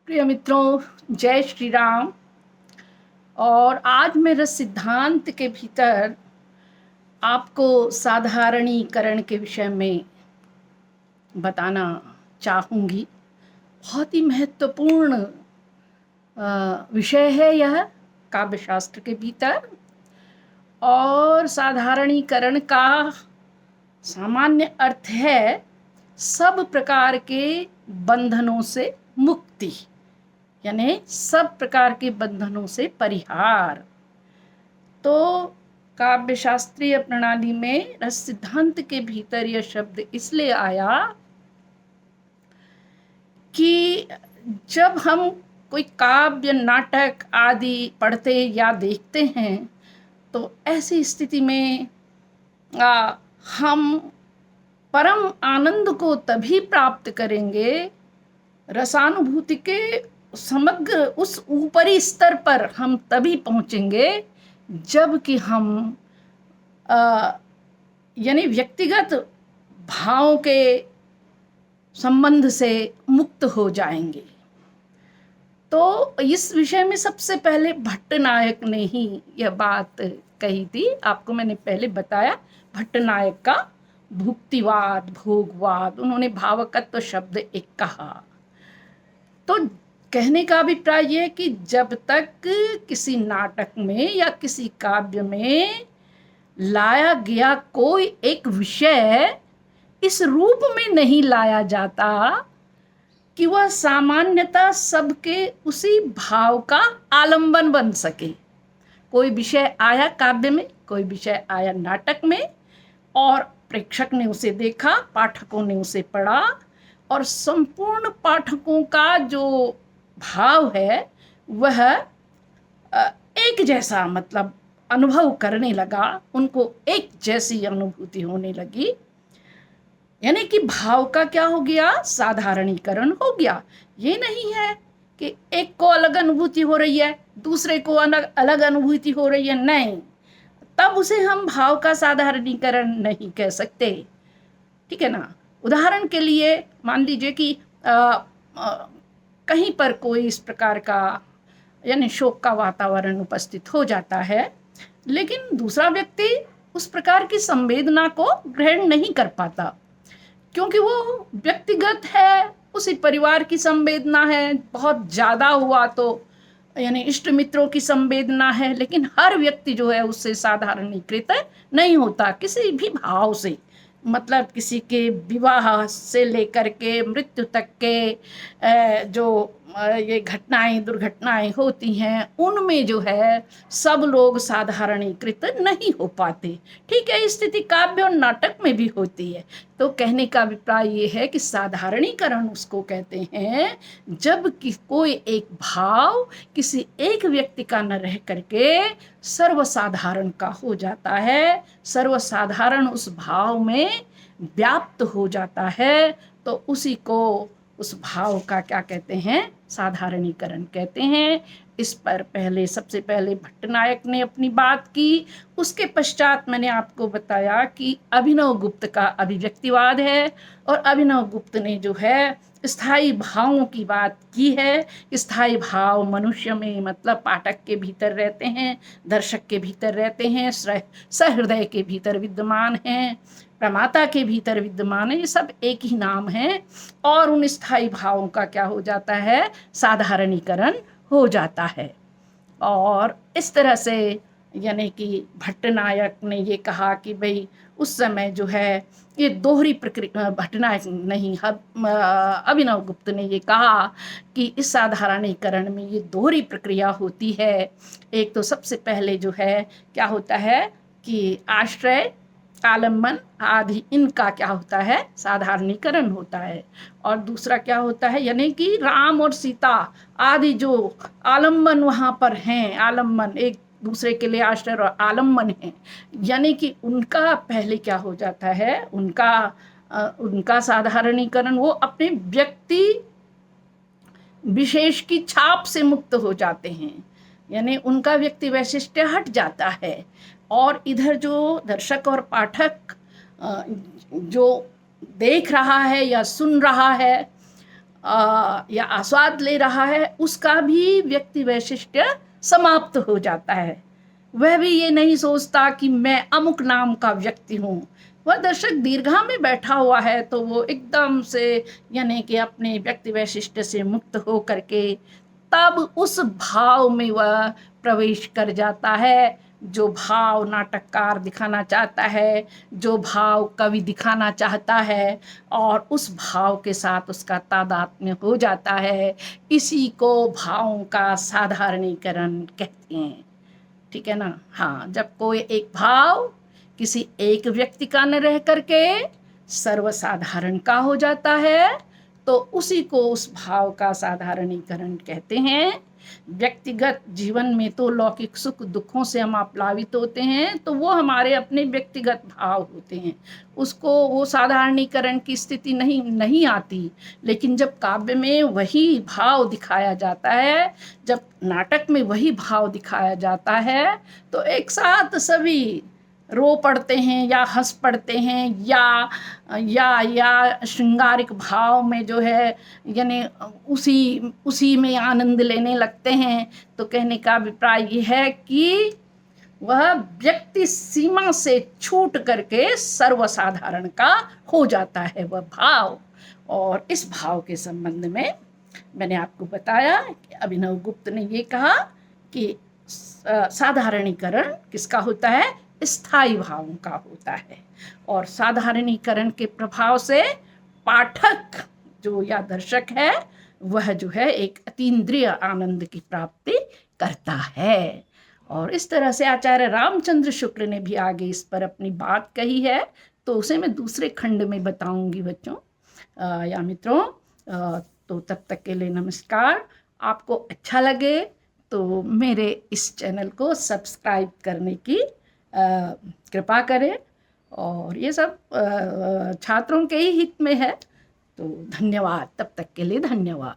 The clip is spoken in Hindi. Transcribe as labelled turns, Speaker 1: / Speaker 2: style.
Speaker 1: प्रिय मित्रों, जय श्री राम। और आज मैं रस सिद्धांत के भीतर आपको साधारणीकरण के विषय में बताना चाहूँगी। बहुत ही महत्वपूर्ण विषय है यह काव्यशास्त्र के भीतर। और साधारणीकरण का सामान्य अर्थ है सब प्रकार के बंधनों से मुक्ति, यानी सब प्रकार के बंधनों से परिहार। तो काव्यशास्त्रीय प्रणाली में रस सिद्धांत के भीतर यह शब्द इसलिए आया कि जब हम कोई काव्य, नाटक आदि पढ़ते या देखते हैं तो ऐसी स्थिति में हम परम आनंद को तभी प्राप्त करेंगे, रसानुभूति के समग्र उस ऊपरी स्तर पर हम तभी पहुँचेंगे जब कि हम यानी व्यक्तिगत भावों के संबंध से मुक्त हो जाएंगे। तो इस विषय में सबसे पहले भट्टनायक ने ही यह बात कही थी। आपको मैंने पहले बताया भट्टनायक का भुक्तिवाद, भोगवाद, उन्होंने भावकत्व शब्द एक कहा। तो कहने का अभिप्राय यह है कि जब तक किसी नाटक में या किसी काव्य में लाया गया कोई एक विषय इस रूप में नहीं लाया जाता कि वह सामान्यतः सबके उसी भाव का आलंबन बन सके। कोई विषय आया काव्य में, कोई विषय आया नाटक में, और प्रेक्षक ने उसे देखा, पाठकों ने उसे पढ़ा, और संपूर्ण पाठकों का जो भाव है वह एक जैसा, मतलब अनुभव करने लगा, उनको एक जैसी अनुभूति होने लगी। यानी कि भाव का क्या हो गया? साधारणीकरण हो गया। ये नहीं है कि एक को अलग अनुभूति हो रही है, दूसरे को अलग अलग अनुभूति हो रही है, नहीं, तब उसे हम भाव का साधारणीकरण नहीं कह सकते। ठीक है ना। उदाहरण के लिए मान लीजिए कि कहीं पर कोई इस प्रकार का यानी शोक का वातावरण उपस्थित हो जाता है, लेकिन दूसरा व्यक्ति उस प्रकार की संवेदना को ग्रहण नहीं कर पाता, क्योंकि वो व्यक्तिगत है, उसी परिवार की संवेदना है, बहुत ज़्यादा हुआ तो यानी इष्ट मित्रों की संवेदना है, लेकिन हर व्यक्ति जो है उससे साधारणीकृत नहीं होता किसी भी भाव से। मतलब किसी के विवाह से लेकर के मृत्यु तक के जो ये घटनाएं, दुर्घटनाएं होती हैं, उनमें जो है सब लोग साधारणीकृत नहीं हो पाते। ठीक है, स्थिति काव्य और नाटक में भी होती है। तो कहने का अभिप्राय ये है कि साधारणीकरण उसको कहते हैं जब कि कोई एक भाव किसी एक व्यक्ति का न रह करके सर्वसाधारण का हो जाता है, सर्वसाधारण उस भाव में व्याप्त हो जाता है, तो उसी को, उस भाव का क्या कहते हैं? साधारणीकरण कहते हैं। इस पर सबसे पहले भट्टनायक ने अपनी बात की। उसके पश्चात मैंने आपको बताया कि अभिनव गुप्त का अभिव्यक्तिवाद है, और अभिनव गुप्त ने जो है स्थायी भावों की बात की है। स्थायी भाव मनुष्य में, मतलब पाठक के भीतर रहते हैं, दर्शक के भीतर रहते हैं, सहृदय के भीतर विद्यमान हैं, प्रमाता के भीतर विद्यमान है। ये सब एक ही नाम है। और उन स्थायी भावों का क्या हो जाता है? साधारणीकरण हो जाता है। और इस तरह से यानी कि भट्टनायक ने ये कहा कि भाई उस समय जो है ये दोहरी प्रक्रिया, भट्टनायक नहीं, अभिनव गुप्त ने ये कहा कि इस साधारणीकरण में ये दोहरी प्रक्रिया होती है। एक तो सबसे पहले जो है क्या होता है कि आश्रय, आलम्बन आदि, इनका क्या होता है? साधारणीकरण होता है। और दूसरा क्या होता है, यानी कि राम और सीता आदि जो आलम्बन वहाँ पर हैं, आलम्बन एक दूसरे के लिए आश्रय और आलम्बन है, यानी कि उनका पहले क्या हो जाता है? उनका साधारणीकरण, वो अपने व्यक्ति विशेष की छाप से मुक्त हो जाते हैं, यानी उनका व्यक्ति वैशिष्ट्य हट जाता है। और इधर जो दर्शक और पाठक जो देख रहा है या सुन रहा है, या आस्वाद ले रहा है, उसका भी व्यक्ति वैशिष्ट्य समाप्त हो जाता है। वह भी ये नहीं सोचता कि मैं अमुक नाम का व्यक्ति हूँ। वह दर्शक दीर्घा में बैठा हुआ है तो वो एकदम से यानी कि अपने व्यक्ति वैशिष्ट्य से मुक्त हो करके तब उस भाव में वह प्रवेश कर जाता है, जो भाव नाटककार दिखाना चाहता है, जो भाव कवि दिखाना चाहता है, और उस भाव के साथ उसका तादात्म्य हो जाता है। इसी को भावों का साधारणीकरण कहते हैं। ठीक है ना। हाँ, जब कोई एक भाव किसी एक व्यक्ति का न रह करके सर्वसाधारण का हो जाता है तो उसी को उस भाव का साधारणीकरण कहते हैं। व्यक्तिगत जीवन में तो लौकिक सुख दुखों से हम आप्लावित होते हैं तो वो हमारे अपने व्यक्तिगत भाव होते हैं, उसको वो साधारणीकरण की स्थिति नहीं आती। लेकिन जब काव्य में वही भाव दिखाया जाता है, जब नाटक में वही भाव दिखाया जाता है तो एक साथ सभी रो पड़ते हैं या हंस पड़ते हैं या श्रृंगारिक भाव में जो है यानी उसी में आनंद लेने लगते हैं। तो कहने का अभिप्राय ये है कि वह व्यक्ति सीमा से छूट करके सर्वसाधारण का हो जाता है वह भाव। और इस भाव के संबंध में मैंने आपको बताया कि अभिनव गुप्त ने ये कहा कि साधारणीकरण किसका होता है, स्थायी भावों का होता है। और साधारणीकरण के प्रभाव से पाठक जो या दर्शक है वह जो है एक अतीन्द्रिय आनंद की प्राप्ति करता है। और इस तरह से आचार्य रामचंद्र शुक्ल ने भी आगे इस पर अपनी बात कही है, तो उसे मैं दूसरे खंड में बताऊंगी बच्चों या मित्रों। तो तब तक के लिए नमस्कार। आपको अच्छा लगे तो मेरे इस चैनल को सब्सक्राइब करने की कृपा करें, और ये सब छात्रों के ही हित में है। तो धन्यवाद, तब तक के लिए धन्यवाद।